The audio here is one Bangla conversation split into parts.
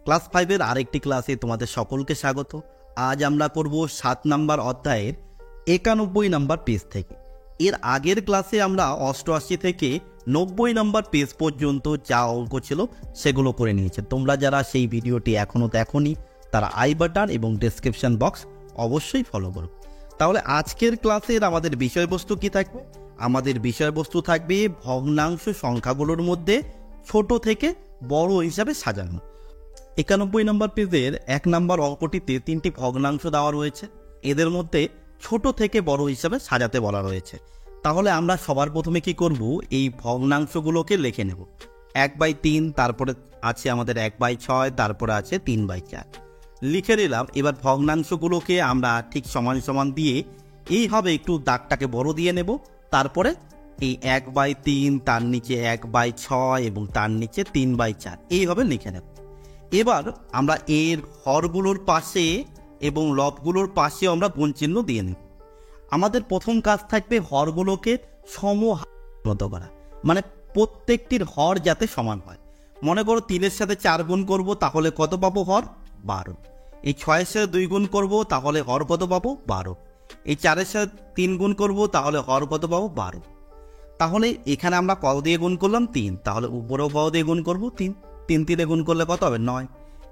ক্লাস 5-এর আরেকটি ক্লাসে তোমাদের সকলকে স্বাগত। আজ আমরা করব 7 নম্বর অধ্যায়ের 91 নম্বর পেজ থেকে। এর আগের ক্লাসে আমরা 88 থেকে 90 নম্বর পেজ পর্যন্ত যা অঙ্ক ছিল সেগুলো করে নিয়েছে। তোমরা যারা সেই ভিডিওটি এখনও দেখোনি তারা আই বাটন এবং ডেসক্রিপশন বক্স অবশ্যই ফলো করো। তাহলে আজকের ক্লাসের আমাদের বিষয়বস্তু কি থাকবে? আমাদের বিষয়বস্তু থাকবে ভগ্নাংশ সংখ্যাগুলোর মধ্যে ছোট থেকে বড় হিসাবে সাজানো। 91 নম্বর পেজের 1 নম্বর অঙ্কটিতে 3টি ভগ্নাংশ দেওয়া রয়েছে। এদের মধ্যে ছোট থেকে বড় হিসাবে সাজাতে বলা রয়েছে। তাহলে আমরা সবার প্রথমে কি করব, এই ভগ্নাংশগুলোকে লিখে নেব। 1/3, তারপরে আছে আমাদের 1/6, তারপরে আছে 3/4 লিখে নিলাম। এবার ভগ্নাংশগুলোকে আমরা ঠিক সমান সমান দিয়ে এইভাবে একটু দাগটাকে বড় দিয়ে নেব। তারপরে এই 1/3, তার নিচে 1/6 এবং তার নিচে 3/4 এইভাবে লিখে নেব। এবার আমরা এর হরগুলোর পাশে এবং লবগুলোর পাশে আমরা গুণ চিহ্ন দিয়ে নেব। আমাদের প্রথম কাজ থাকবে হরগুলোকে সমমত করা, মানে প্রত্যেকটির হর যাতে সমান হয়। মনে করো 3-এর সাথে 4 গুণ করব, তাহলে কত পাবো? হর 12। এই 6-এর সাথে 2 গুণ করব, তাহলে হর কত পাবো? 12। এই 4-এর সাথে 3 গুণ করব, তাহলে হর কত পাবো? 12। তাহলে এখানে আমরা কত দিয়ে গুণ করলাম? 3। তাহলে উপরেও কত দিয়ে গুণ করব? 3। 3 গুণ করলে কত হবে? 9।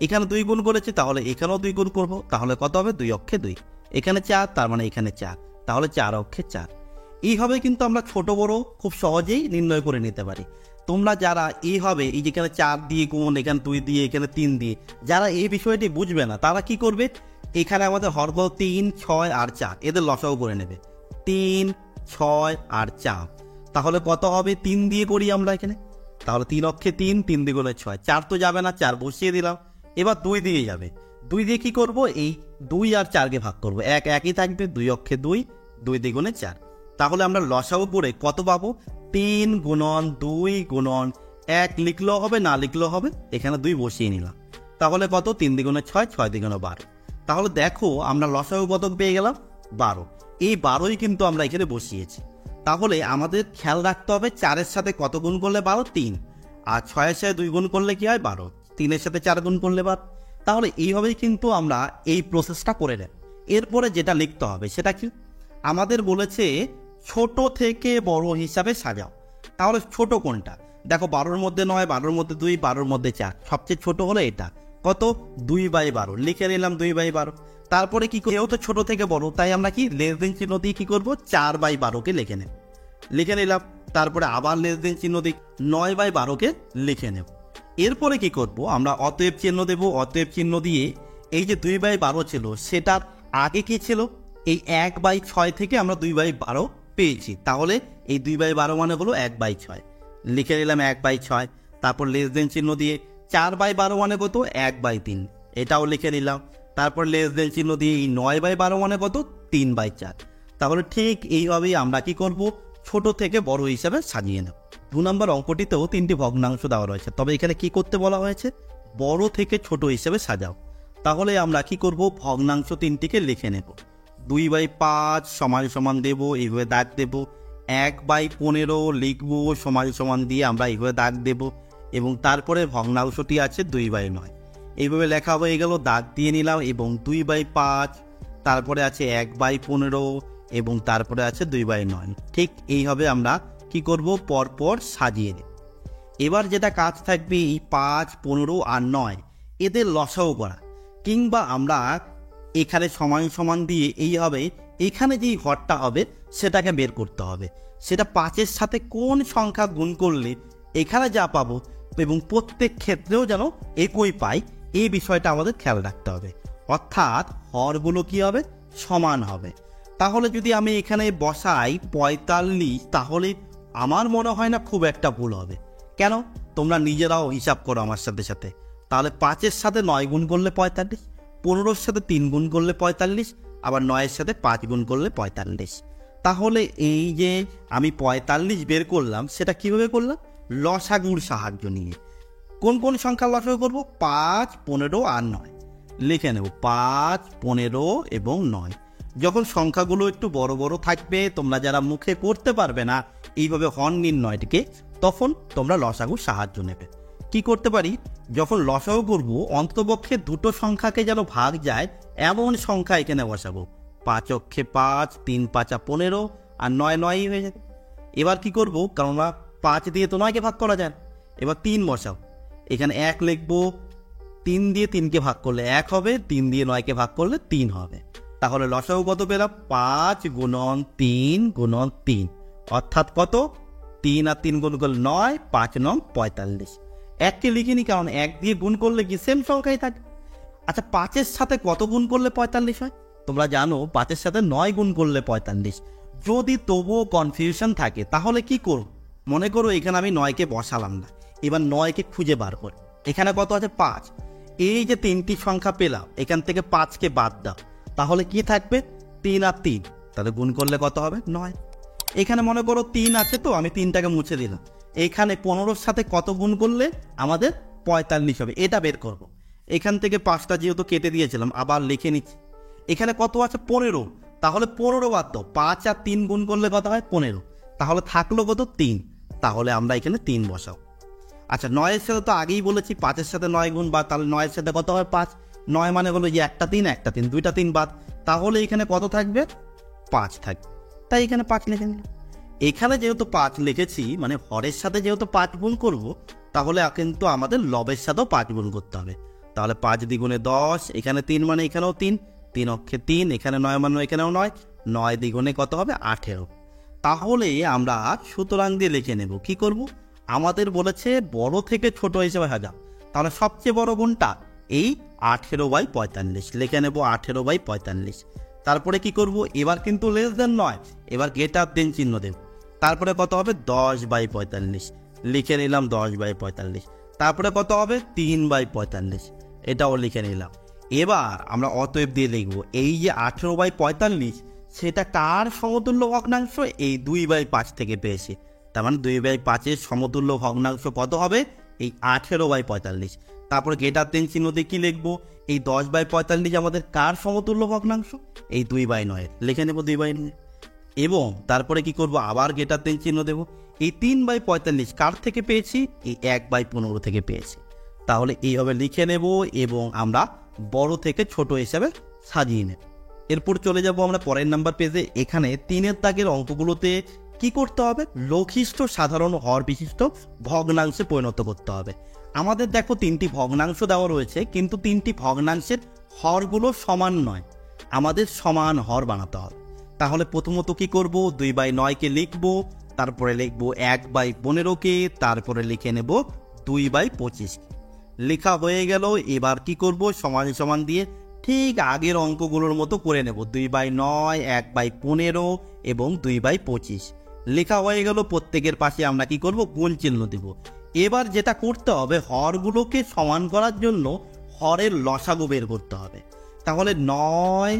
এখানে 2 গুণ করেছে, তাহলে এখানেও 2 গুণ করব, তাহলে কত হবে? 2 অক্ষে 2। এখানে 4, তার মানে এখানে 4, তাহলে 4 অক্ষে 4। এইভাবে কিন্তু আমরা ছোট বড় খুব সহজেই নির্ণয় করে নিতে পারি। তোমরা যারা এইভাবে এই যেখানে 4 দিয়ে গুণ, এখানে 2 দিয়ে, এখানে 3 দিয়ে, যারা এই বিষয়টি বুঝবে না তারা কি করবে, এখানে আমাদের হর 3, 6 আর 4, এদের লসাগু করে নেবে। 3, 6 আর 4, তাহলে কত হবে? 3 দিয়ে করি আমরা এখানে, তাহলে 3 অক্ষে 3, 3 দ্বিগুণে 6, 4 তো যাবে না, 4 বসিয়ে দিলাম। এবার 2 দিয়ে যাবে, 2 দিয়ে কি করব? এই 2 আর 4কে ভাগ করব, একই থাকবে, 2 অক্ষে 2, 2 দ্বিগুণে 4। তাহলে আমরা লসাগু করে কত পাবো? 3 গুণন 2 গুণন 1 লিখলেও হবে, না লিখলেও হবে, এখানে 2 বসিয়ে নিলাম। তাহলে কত? 3 দ্বিগুণে 6, 6 দ্বিগুণে 12। তাহলে দেখো আমরা লসাগু কত পেয়ে গেলাম? 12। এই 12ই কিন্তু আমরা এখানে বসিয়েছি। তাহলে আমাদের খেয়াল রাখতে হবে 4-এর সাথে কত গুণ করলে 12? 3। আর 6-এর সাথে 2 গুণ করলে কি হয়? 12। 3-এর সাথে 4 গুণ করলে 12। তাহলে এইভাবেই কিন্তু আমরা এই প্রসেসটা করে নেব। এরপরে যেটা লিখতে হবে সেটা কি, আমাদের বলেছে ছোট থেকে বড় হিসাবে সাজাও। তাহলে ছোট কোনটা? দেখো 12-র মধ্যে 9, 12-র মধ্যে 2, 12-র মধ্যে 4, সবচেয়ে ছোট হলো এটা। কত? 2/12 লিখে নিলাম, 2/12। তারপরে কি, এও তো ছোট থেকে বড়, তাই আমরা কি লেস দেন চিহ্ন দিয়ে কি করবো? 4/12কে লিখে নেব, লিখে নিলাম। তারপরে আবার লেস দেন চিহ্ন দিয়ে 9/12কে লিখে নেব। এরপরে কি করব, আমরা অতএব চিহ্ন দেব। অতএব চিহ্ন দিয়ে এই যে 2/12 ছিল সেটার আগে কি ছিল? এই 1/6 থেকে আমরা 2/12 পেয়েছি, তাহলে এই 2/12 মানে হলো 1/6, লিখে নিলাম 1/6। তারপর লেস দেন চিহ্ন দিয়ে 4/12 মানে কত? 1/3, এটাও লিখে নিলাম। তারপর লেস দেন চিহ্ন দিয়ে এই 9/12 মানে কত? 3/4। তাহলে ঠিক এইভাবেই আমরা কি করব, ছোট থেকে বড় হিসাবে সাজিয়ে নেব। 2 নম্বর অঙ্কটিতেও 3টি ভগ্নাংশ দেওয়া রয়েছে, তবে এখানে কি করতে বলা হয়েছে? বড় থেকে ছোট হিসেবে সাজাও। তাহলে আমরা কি করব, ভগ্নাংশ 3টিকে লিখে নেব। 2/5 সমান সমান দেব, এইভাবে দাগ দেব। 1/15 লিখব, সমান সমান দিয়ে আমরা এইভাবে দাগ দেব। এবং তারপরে ভগ্নাংশটি আছে 2/9, এইভাবে লেখা হয়ে গেল, দাগ দিয়ে নিলাম। এবং 2/5, তারপরে আছে 1/15 এবং তারপরে আছে 2/9। ঠিক এইভাবে আমরা কি করব, পরপর সাজিয়ে নেব। এবার যেটা কাজ থাকবে, এই 5, 15 আর 9 এদের লসাগু করা, কিংবা আমরা এখানে সমান সমান দিয়ে এইভাবে এখানে যেই হরটা হবে সেটাকে বের করতে হবে। সেটা 5-এর সাথে কোন সংখ্যা গুণ করলে এখানে যা পাবো এবং প্রত্যেক ক্ষেত্রেও যেন একই পাই, এই বিষয়টা আমাদের খেয়াল রাখতে হবে। অর্থাৎ হরগুলো কি হবে? সমান হবে। তাহলে যদি আমি এখানে বসাই 45, তাহলে আমার মনে হয় না খুব একটা ভুল হবে। কেন? তোমরা নিজেরাও হিসাব করো আমার সাথে সাথে। তাহলে 5-এর সাথে 9 গুণ করলে 45, 15-র সাথে 3 গুণ করলে 45, আবার 9-এর সাথে 5 গুণ করলে 45। তাহলে এই যে আমি 45 বের করলাম, সেটা কিভাবে করলাম? লসাগুর সাহায্য নিয়ে। কোন কোন সংখ্যা লসাগু করব? 5, 15 আর 9 লিখে নেব। 5, 15 এবং 9। যখন সংখ্যাগুলো একটু বড় বড় থাকবে, তোমরা যারা মুখে করতে পারবে না এইভাবে হর নির্ণয়টিকে, তখন তোমরা লসাগুর সাহায্য নেবে। কি করতে পারি, যখন লসাগু করবো অন্ততপক্ষে দুটো সংখ্যাকে যেন ভাগ যায় এমন সংখ্যা এখানে বসাবো। 5 অক্ষে 5, 3 5 15, আর 9 9ই হয়ে যাবে। এবার কি করব, কেননা 5 দিয়ে তো 9কে ভাগ করা যায়, এবার 3 বসাও। এখানে 1 লিখবো, 3 দিয়ে 3কে ভাগ করলে 1 হবে, 3 দিয়ে 9কে ভাগ করলে 3 হবে। তাহলে লসাগু কত পেলাম, 5 গুণন 3 গুণন 3, অর্থাৎ কত, 3 আর 3 গুণ করলে 9, 5 9 45। 1কে লিখিনি, কারণ 1 দিয়ে গুণ করলে কি সেম সংখ্যাই থাকে। আচ্ছা, 5-এর সাথে কত গুণ করলে 45 হয়? তোমরা জানো 5-এর সাথে 9 গুণ করলে 45। যদি তবুও কনফিউশন থাকে তাহলে কি করব, মনে করো এখানে আমি 9কে বসালাম না, এবার 9কে খুঁজে বার করি। এখানে কত আছে, 5। এই যে 3টি সংখ্যা পেলাম, এখান থেকে 5কে বাদ দাও, তাহলে কি থাকবে, 3 আর 3, তাহলে গুণ করলে কত হবে, 9। এখানে মনে করো 3 আছে, তো আমি 3টাকে মুছে দিলাম। এখানে 15-র সাথে কত গুণ করলে আমাদের 45 হবে, এটা বের করব। এখান থেকে 5টা যেহেতু কেটে দিয়েছিলাম, আবার লিখে নিচ্ছি। এখানে কত আছে, 15, তাহলে 15 বাদ দাও, 5 আর 3 গুণ করলে কত হয়, 15, তাহলে থাকলো কত, 3, তাহলে আমরা এখানে 3 বসাও। আচ্ছা, 9-এর সাথে তো আগেই বলেছি 5-এর সাথে 9 গুণ বাদ, তাহলে 9-এর সাথে কত হয়, 5, 9 মানে হলো যে একটা 3 একটা 3, দুইটা 3 বাদ, তাহলে এখানে কত থাকবে, 5 থাকবে, তাই এখানে 5 লিখে নিলাম। এখানে যেহেতু 5 লিখেছি, মানে হরের সাথে যেহেতু 5 গুণ করব, তাহলে কিন্তু আমাদের লবের সাথেও 5 গুণ করতে হবে। তাহলে 5 দ্বিগুণে 10, এখানে 3 মানে এখানেও 3, 3 অক্ষে 3, এখানে 9 মানে এখানেও 9, 9 দ্বিগুণে কত হবে, 18। তাহলে আমরা সুতরাং দিয়ে লিখে নেব, কি করব, আমাদের বলেছে বড় থেকে ছোট হিসেবে সাজাও, তাহলে সবচেয়ে বড় গুণটা এই 18/45, লিখে নেব 18/45। তারপরে কি করব, এবার কিন্তু লেস দেন নয়, এবার গ্রেটার দেন চিহ্ন দেব। তারপরে কত হবে, 10/45, লিখে নিলাম 10/45। তারপরে কত হবে, 3/45, এটাও লিখে নিলাম। এবার আমরা অতএব দিয়ে লিখব, এই যে 18/45 সেটা কার সমতুল্য ভগ্নাংশ, এই 2/5 থেকে পেয়েছি। তার মানে 2/5-এর সমতুল্য ভগ্নাংশ কত হবে, এই 18/45। তারপরে গ্রেটার দেন চিহ্ন দিয়ে কি লিখবো, এই 10/45 আমাদের কার সমতুল্য ভগ্নাংশ, এই 2/9, লিখে নেব 2/9। এবং তারপরে কি করব, আবার গ্রেটার দেন চিহ্ন দেব, এই 3/45 কার থেকে পেয়েছি, এই 1/15 থেকে পেয়েছি। তাহলে এইভাবে লিখে নেব এবং আমরা বড় থেকে ছোট হিসাবে সাজিয়ে নেব। এরপর চলে যাব আমরা পরের নাম্বার পেজে। এখানে 3-এর দাগের অঙ্কগুলোতে কি করতে হবে, লঘিষ্ঠ সাধারণ হর বিশিষ্ট ভগ্নাংশে পরিণত করতে হবে। আমাদের দেখো 3টি ভগ্নাংশ দেওয়া রয়েছে, কিন্তু 3টি ভগ্নাংশের হরগুলো সমান নয়, আমাদের সমান হর বানাতে হবে। তাহলে প্রথমত কি করব, 2/9কে লিখবো, তারপরে লিখবো 1/15কে, তারপরে লিখে নেব 2/25। লেখা হয়ে গেল। এবার কি করব, সমান সমান দিয়ে ঠিক আগের অঙ্কগুলোর মতো করে নেব, 2/9, 1/15 এবং 2/25 লেখা হয়ে গেল। প্রত্যেকের পাশে আমরা কি করব, গুণ চিহ্ন দেব। এবার যেটা করতে হবে, হরগুলোকে সমান করার জন্য হরের লসাগু বের করতে হবে। তাহলে 9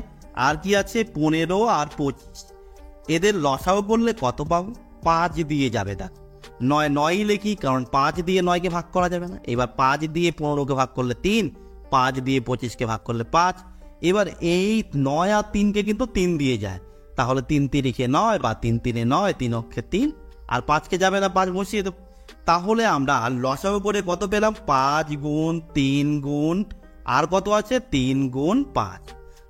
আর কি আছে, 15 আর 25, এদের লসাগু করলে কত পাবো, 5 দিয়ে যাবে। দেখ 9 9ই লিখি, কারণ 5 দিয়ে 9কে ভাগ করা যাবে না। এবার 5 দিয়ে 15কে ভাগ করলে 3, 5 দিয়ে 25কে ভাগ করলে 5। এবার এই 9 আর 3কে কিন্তু 3 দিয়ে যায়, তাহলে 3 3 9 বা 3 3 9, 3 অক্ষে 3, আর 5কে যাবে না, 5 বসিয়ে দেব। তাহলে আমরা লসাগু করে কত পেলাম, 5 গুণ 3 গুণ আর কত আছে, 3 গুণ 5।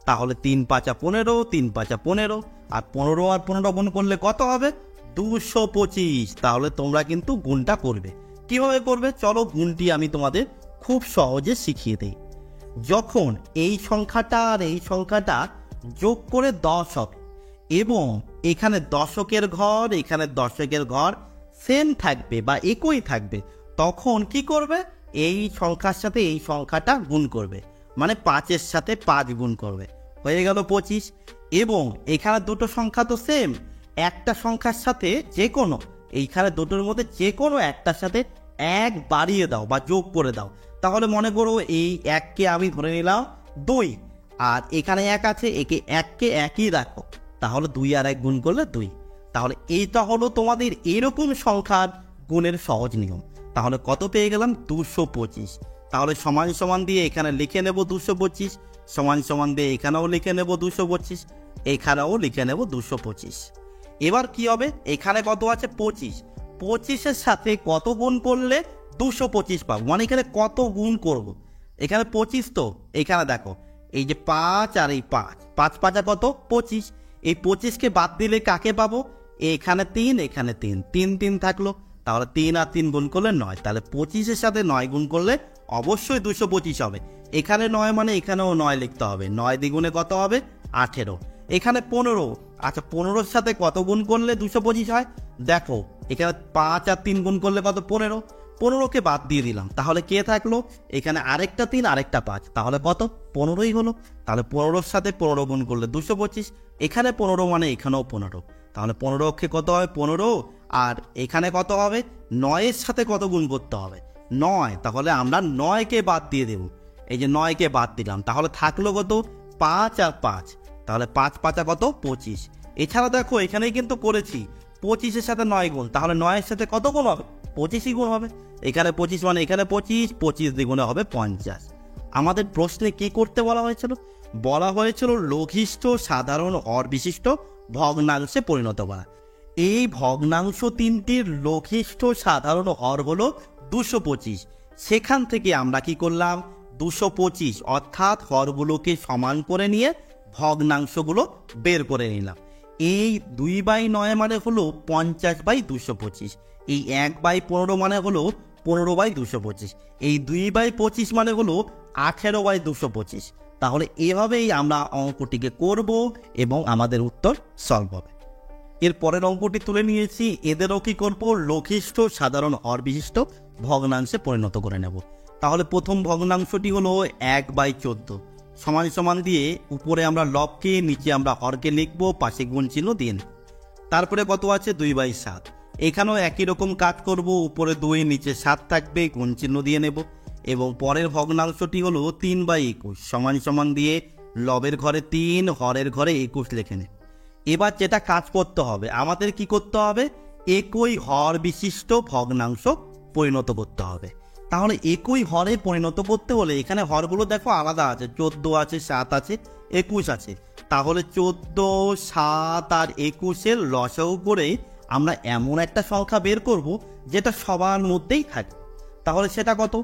তাহলে 3 5 15, 3 5 15, আর 15 আর 15 গুণ করলে কত হবে, 225। তাহলে তোমরা কিন্তু গুণটা করবে। কিভাবে করবে, চলো গুণটি আমি তোমাদের খুব সহজে শিখিয়ে দেই। যখন এই সংখ্যাটা আর এই সংখ্যাটা যোগ করে 10 হবে এবং এখানে দশকের ঘর, এখানে দশকের ঘর সেম থাকবে বা একই থাকবে, তখন কি করবে, এই সংখ্যার সাথে এই সংখ্যাটা গুণ করবে, মানে 5-এর সাথে 5 গুণ করবে, হয়ে গেল 25। এবং এখানে দুটো সংখ্যা তো সেম, একটা সংখ্যার সাথে যে কোনো, এইখানে দুটোর মধ্যে যে কোনো একটার সাথে 1 বাড়িয়ে দাও বা যোগ করে দাও। তাহলে মনে করো এই 1কে আমি ধরে নিলাম 2, আর এখানে 1 আছে, একে 1কে 1ই রাখো, তাহলে 2 আর 1 গুণ করলে 2। তাহলে এইটা হলো তোমাদের এরকম সংখ্যার গুণের সহজ নিয়ম। তাহলে কত পেয়ে গেলাম, 225। তাহলে সমান সমান দিয়ে এখানে লিখে নেব 225, সমান সমান দিয়ে এখানেও লিখে নেব 225, এখানেও লিখে নেব 225। এবার কি হবে, এখানে কত আছে, 25, 25-এর সাথে কত গুণ করলে 225 পাবো। মানে এখানে কত গুণ করব, এখানে 25 তো, এখানে দেখো এই যে 5 আর এই 5, 5 5 কত 25, এই 25কে বাদ দিলে কাকে পাবো, এখানে 3 এখানে 3, 3 3 থাকলো, তাহলে 3 আর 3 গুণ করলে 9, তাহলে 25-এর সাথে 9 গুণ করলে অবশ্যই 225 হবে। এখানে 9 মানে এখানেও 9 লিখতে হবে, 9 দ্বিগুণে কত হবে 18, এখানে 15, আচ্ছা 15-র সাথে কত গুণ করলে 225 হয়, দেখো এখানে 5 আর 3 গুণ করলে কত 15, 15কে বাদ দিয়ে দিলাম, তাহলে কে থাকলো, এখানে আরেকটা 3 আরেকটা 5, তাহলে কত 15ই হলো, তাহলে 15-র সাথে 15 গুণ করলে 225, এখানে 15 মানে এখানেও 15, তাহলে 15 অক্ষে কত হবে 15, আর এখানে কত হবে 9-এর সাথে কত গুণ করতে হবে 9, তাহলে আমরা 9কে বাদ দিয়ে দেব, এই যে 9কে বাদ দিলাম, তাহলে থাকলো কত 5 আর 5, তাহলে 5 5 কত 25, এছাড়া দেখো এখানেই কিন্তু করেছি 25-এর সাথে 9 গুণ, তাহলে 9-এর সাথে কত গুণ হবে 25ই গুণ হবে, এখানে 25 মানে এখানে 25, 25 দ্বিগুণে হবে 50। আমাদের প্রশ্নে কি করতে বলা হয়েছিল, বলা হয়েছিল লঘিষ্ঠ সাধারণ হর বিশিষ্ট ভগ্নাংশে পরিণত করা। এই ভগ্নাংশ তিনটির লঘিষ্ঠ সাধারণ হর হলো 225, সেখান থেকে আমরা কি করলাম 225 অর্থাৎ হরগুলোকে সমান করে নিয়ে ভগ্নাংশগুলো বের করে নিলাম। এই 2/9 মানে হলো 50/225, এই 1/15 মানে হলো 15/225, এই 2/25 মানে হলো 18/225। তাহলে এভাবেই আমরা অঙ্কটিকে করব এবং আমাদের উত্তর সলভ হবে। এর পরের অঙ্কটি তুলে নিয়েছি, এদেরও কি করব লঘিষ্ঠ সাধারণ হর বিশিষ্ট ভগ্নাংশে পরিণত করে নেব। তাহলে প্রথম ভগ্নাংশটি হলো 1/14, সমান সমান দিয়ে উপরে আমরা লবকে নিচে আমরা হরকে লিখবো, পাশে গুণ চিহ্ন দিয়ে নেব। তারপরে কত আছে 2/7, এখানেও একই রকম কাজ করব, উপরে 2 নিচে 7 থাকবে, গুণ চিহ্ন দিয়ে নেব। এবং পরের ভগ্নাংশটি হলো 3/21, সমান সমান দিয়ে লবের ঘরে 3 হরের ঘরে 21 লিখে নেব। এবার যেটা কাজ করতে হবে, আমাদের কি করতে হবে, একই হর বিশিষ্ট ভগ্নাংশ পরিণত করতে হবে। তাহলে একই হরে পরিণত করতে হলে এখানে হরগুলো দেখো আলাদা আছে, 14 আছে, 7 আছে, 21 আছে, তাহলে 14 7 আর 21-এর লসাগু করে আমরা এমন একটা সংখ্যা বের করব যেটা সবার মধ্যেই থাকে। তাহলে সেটা কত,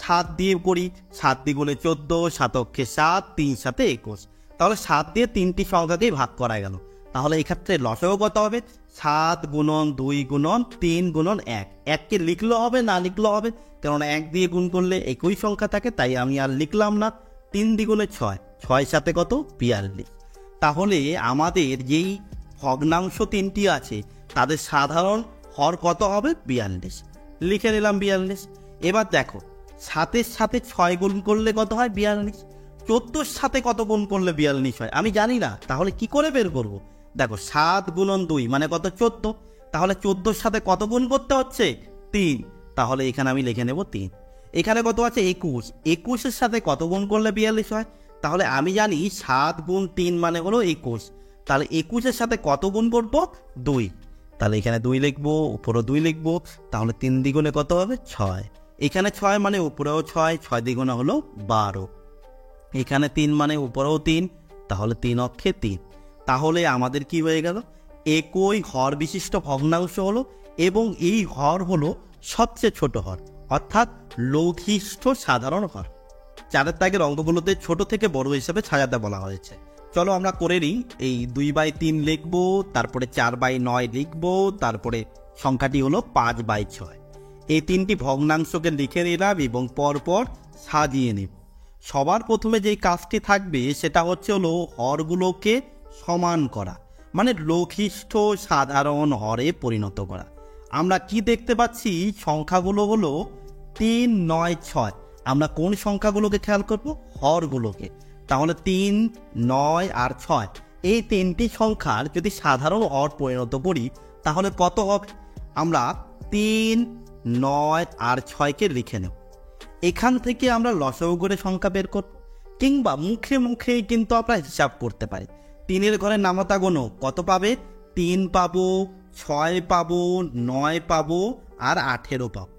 7 দিয়ে করি, 7 দ্বিগুণে 14, 7 অক্ষে 7, 3 7 21, তাহলে 7 দিয়ে 3টি সংখ্যাকেই ভাগ করা গেল। তাহলে এক্ষেত্রে লসাগু কত হবে, 7 গুণন 2 গুণন 3 গুণন 1, 1কে লিখলেও হবে না লিখলেও হবে, কারণ 1 দিয়ে গুণ করলে একই সংখ্যা থাকে, তাই আমি আর লিখলাম না। 3 দ্বিগুণে 6, 6 7 কত 42। তাহলে আমাদের যেই ভগ্নাংশ তিনটি আছে তাদের সাধারণ হর কত হবে 42, লিখে নিলাম 42। এবার দেখো 7-এর সাথে 6 গুণ করলে কত হয় 42, 14-এর সাথে কত গুণ করলে 42 হয় আমি জানি না, তাহলে কি করে বের করব, দেখো 7 গুণন 2 মানে কত 14, তাহলে 14-এর সাথে কত গুণ করতে হচ্ছে 3, তাহলে এখানে আমি লিখে নেব 3। এখানে কত আছে 21, 21-এর সাথে কত গুণ করলে 42 হয়, তাহলে আমি জানি 7 গুণ 3 মানে হলো 21, তাহলে 21-এর সাথে কত গুণ করবো 2, তাহলে এখানে 2 লিখবো, উপরেও 2 লিখবো, তাহলে 3 দ্বিগুণে কত হবে 6, এখানে 6 মানে উপরেও 6, 6 দ্বিগুণে হলো 12, এখানে 3 মানে উপরেও 3, তাহলে 3 অক্ষে 3। তাহলে আমাদের কি হয়ে গেল, একই হর বিশিষ্ট ভগ্নাংশ হলো এবং এই হর হলো সবচেয়ে ছোট হর, অর্থাৎ লঘিষ্ঠ সাধারণ হর। 4-এর দাগের অঙ্কগুলোতে ছোট থেকে বড় হিসেবে সাজাতে বলা হয়েছে। চলো আমরা করে নিই। এই 2/3 লিখবো, তারপরে 4/9 লিখবো, তারপরে সংখ্যাটি হলো 5/6। এই তিনটি ভগ্নাংশকে লিখে নিলাম এবং পরপর সাজিয়ে নেব। সবার প্রথমে যেই কাজটি থাকবে সেটা হচ্ছে হলো হরগুলোকে সমান করা, মানে লঘিষ্ঠ সাধারণ হরে পরিণত করা। আমরা কি দেখতে পাচ্ছি, সংখ্যাগুলো হলো 3 9 6, আমরা কোন সংখ্যাগুলোকে খেয়াল করব, হরগুলোকে। তাহলে 3 9 আর 6 এই তিনটি সংখ্যার যদি সাধারণ হর পরিণত করি তাহলে কত হবে, আমরা 3 9 আর 6কে লিখে নেব। এখান থেকে আমরা লসাগু করে সংখ্যা বের করব, কিংবা মুখে মুখে কিন্তু আমরা হিসাব করতে পারি। 3-এর ঘরে নামতা গোনো কত পাবে, 3 পাবো, 6 পাবো, 9 পাবো আর 18 পাবো,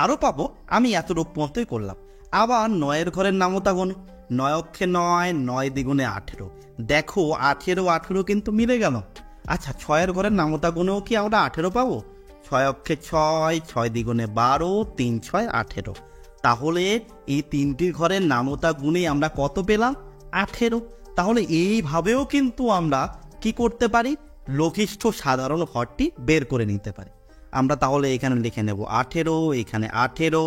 আরও পাবো, আমি এতটুকু পর্যন্তই করলাম। আবার 9-এর ঘরের নামতা গোনো, 9 অক্ষে 9, 9 দ্বিগুণে 18, দেখো 18 18 কিন্তু মিলে গেল। আচ্ছা 6-এর ঘরের নামতা গোনেও কি আমরা 18 পাবো, ছয় অক্ষে ছয়, ছয় দ্বিগুণে 12, 3 6 18। তাহলে এই তিনটির ঘরের নামতা গুণে আমরা কত পেলাম? 18। তাহলে এইভাবেও কিন্তু আমরা কি করতে পারি? লঘিষ্ঠ সাধারণ হরটি বের করে নিতে পারি। আমরা তাহলে এখানে লিখে নেব 18, এখানে 18,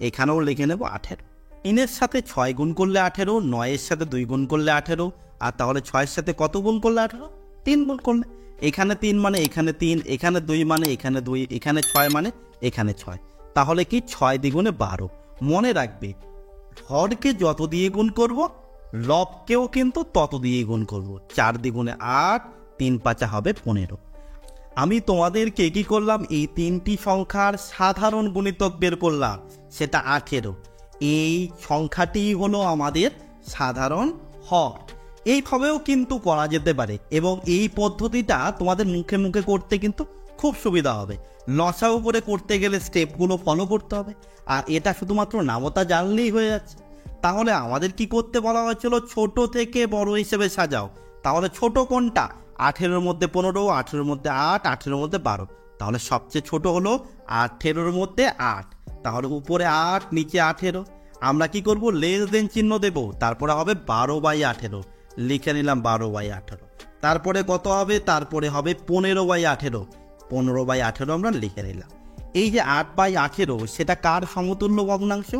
এখানেও লিখে নেব 18। 3-এর সাথে 6 গুণ করলে 18, 9-এর সাথে 2 গুণ করলে 18, আর তাহলে 6-এর সাথে কত গুণ করলে 18? 3 গুণ করলে। এখানে 3 মানে এখানে 3, এখানে 2 মানে এখানে 2, এখানে 6 মানে এখানে 6। তাহলে কি 6 দ্বিগুণে 12। মনে রাখবে, হরকে যত দিয়ে গুণ করব, লবকেও কিন্তু তত দিয়ে গুণ করব। 4 দ্বিগুণে 8, 3 5 হবে 15। আমি তোমাদেরকে কি করলাম? এই তিনটি সংখ্যার সাধারণ গুণিতক বের করলাম, সেটা 18। এই সংখ্যাটি হলো আমাদের সাধারণ হর। এইভাবেও কিন্তু করা যেতে পারে, এবং এই পদ্ধতিটা তোমাদের মুখে মুখে করতে কিন্তু খুব সুবিধা হবে। লসাগু করে করতে গেলে স্টেপগুলো ফলো করতে হবে, আর এটা শুধুমাত্র নামতা জানলেই হয়ে যাচ্ছে। তাহলে আমাদের কি করতে বলা হয়েছিল? ছোট থেকে বড় হিসেবে সাজাও। তাহলে ছোট কোনটা? 18-র মধ্যে 15, 18-র মধ্যে 8, 18-র মধ্যে 12। তাহলে সবচেয়ে ছোট হলো 18-র মধ্যে 8। তাহলে উপরে 8, নিচে 18। আমরা কি করব? লেস দেন চিহ্ন দেব, তারপরে হবে 12/18। লিখে নিলাম 12/18। তারপরে কত হবে? তারপরে হবে 15/18। 15/18 আমরা লিখে নিলাম। এই যে 8/18, সেটা কার সমতুল্য ভগ্নাংশ?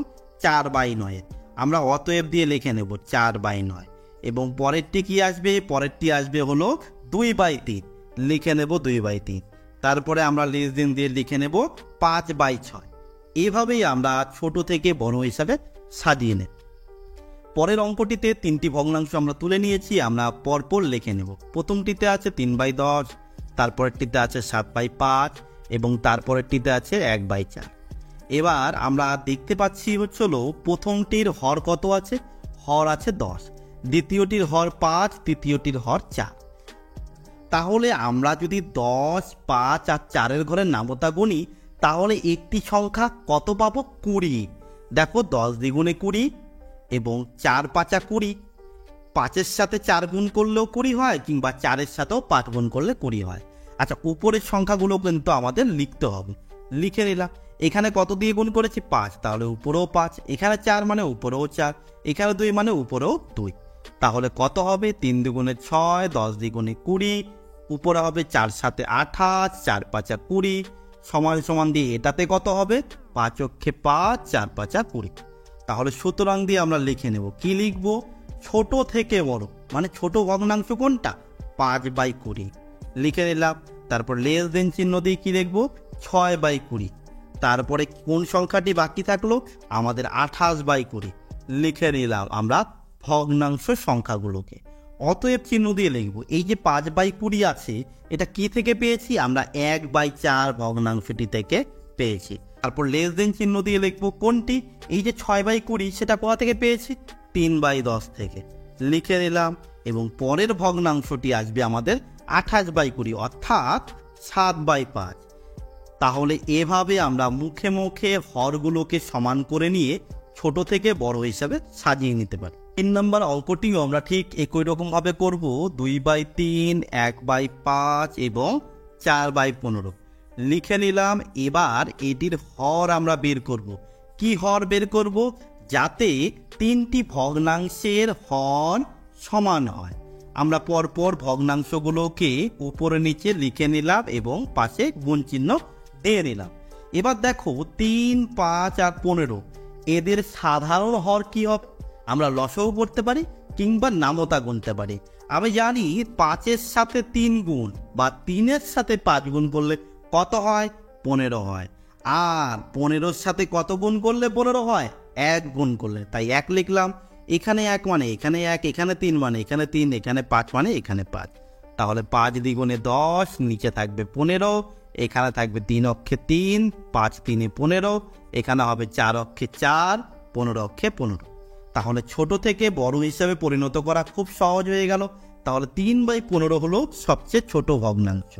4/9। আমরা অতএব দিয়ে লিখে নেব 4/9। এবং পরেরটি কি আসবে? পরেরটি আসবে হলো 2/3। লিখে নেব 2/3। তারপরে আমরা লেস দেন দিয়ে লিখে নেব 5/6। এভাবেই আমরা ছোট থেকে বড় হিসাবে সাজিয়ে নেব। পরের অঙ্কটিতে 3টি ভগ্নাংশ আমরা তুলে নিয়েছি, আমরা পরপর লিখে নেব। প্রথমটিতে আছে 3/10, তারপরেরটিতে আছে 7/5, এবং তারপরেরটিতে আছে 1/4। এবার আমরা দেখতে পাচ্ছি হলো প্রথমটির হর কত আছে? হর আছে 10, দ্বিতীয়টির হর 5, তৃতীয়টির হর 4। তাহলে আমরা যদি 10, 5 আর 4-এর ঘরের নামতা গুনি, তাহলে একটি সংখ্যা কত পাবো? 20। দেখো, 10 দ্বিগুণে 20 এবং 4 5 20। 5-এর সাথে 4 গুণ করলেও 20 হয়, কিংবা 4-এর সাথেও 5 গুণ করলে 20 হয়। আচ্ছা, উপরের সংখ্যাগুলো কিন্তু আমাদের লিখতে হবে। লিখে নিলাম। এখানে কত দিয়ে গুণ করেছি? 5। তাহলে উপরেও 5, এখানে 4 মানে উপরেও 4, এখানে 2 মানে উপরেও 2। তাহলে কত হবে? 3 দুগুণে 6, 10 দ্বিগুণে 20, উপরে হবে 4 7 28, 4 5 20, সমান সমান দিয়ে এটাতে কত হবে? 5 অক্ষে 5, 4 5 20। তাহলে সুতরাং দিয়ে আমরা লিখে নেব। কি লিখব? ছোট থেকে বড়, মানে ছোট ভগ্নাংশ কোনটা? 5/20 লিখে নিলাম। তারপর লেস দেন চিহ্ন দিয়ে কি লিখবো? 6/20। তারপরে কোন সংখ্যাটি বাকি থাকলো? আমাদের 28/20 লিখে নিলাম আমরা ভগ্নাংশ সংখ্যাগুলোকে। অতএব চিহ্ন দিয়ে লিখবো। এই যে 5/20 আছে, এটা কি থেকে পেয়েছি? আমরা 1/4 ভগ্নাংশটি থেকে পেয়েছি। তারপর লেস দেন চিহ্ন দিয়ে লিখবো কোনটি? এই যে 6/20, সেটা কোথা থেকে পেয়েছি? 3/10 থেকে লিখে নিলাম। এবং পরের ভগ্নাংশটি আসবে আমাদের 28/20, অর্থাৎ 7/5। তাহলে এভাবে আমরা মুখে মুখে হরগুলোকে সমান করে নিয়ে ছোট থেকে বড় হিসাবে সাজিয়ে নিতে পারি। 3 নম্বর অঙ্কটিও আমরা ঠিক একই রকম ভাবে করব। 2/3, 1/5 এবং 4/15 লিখে নিলাম। এবার এটির হর আমরা বের করব। কি হর বের করব? যাতে 3টি ভগ্নাংশের হর সমান হয়। আমরা পরপর ভগ্নাংশগুলোকে উপরে নিচে লিখে নিলাম এবং পাশে গুণ চিহ্ন দিয়ে নিলাম। এবার দেখো, 3, 5 আর 15, এদের সাধারণ হর কি হবে? আমরা লসাগু করতে পারি, কিংবা নামতা গুনতে পারি। আমি জানি 5-এর সাথে 3 গুণ বা 3-এর সাথে 5 গুণ করলে কত হয়? 15 হয়। আর 15-এর সাথে কত গুণ করলে 15 হয়? 1 গুণ করলে। তাই 1 লিখলাম। এখানে 1 মানে এখানে 1, এখানে 3 মানে এখানে 3, এখানে 5 মানে এখানে 5। তাহলে 5 দ্বিগুণে 10, নিচে থাকবে 15, এখানে থাকবে 3 অক্ষে 3, 5 3 15, এখানে হবে 4 অক্ষে 4, 15 অক্ষে 15। তাহলে ছোট থেকে বড় হিসাবে পরিণত করা খুব সহজ হয়ে গেল। তাহলে 3/15 হলো সবচেয়ে ছোট ভগ্নাংশ।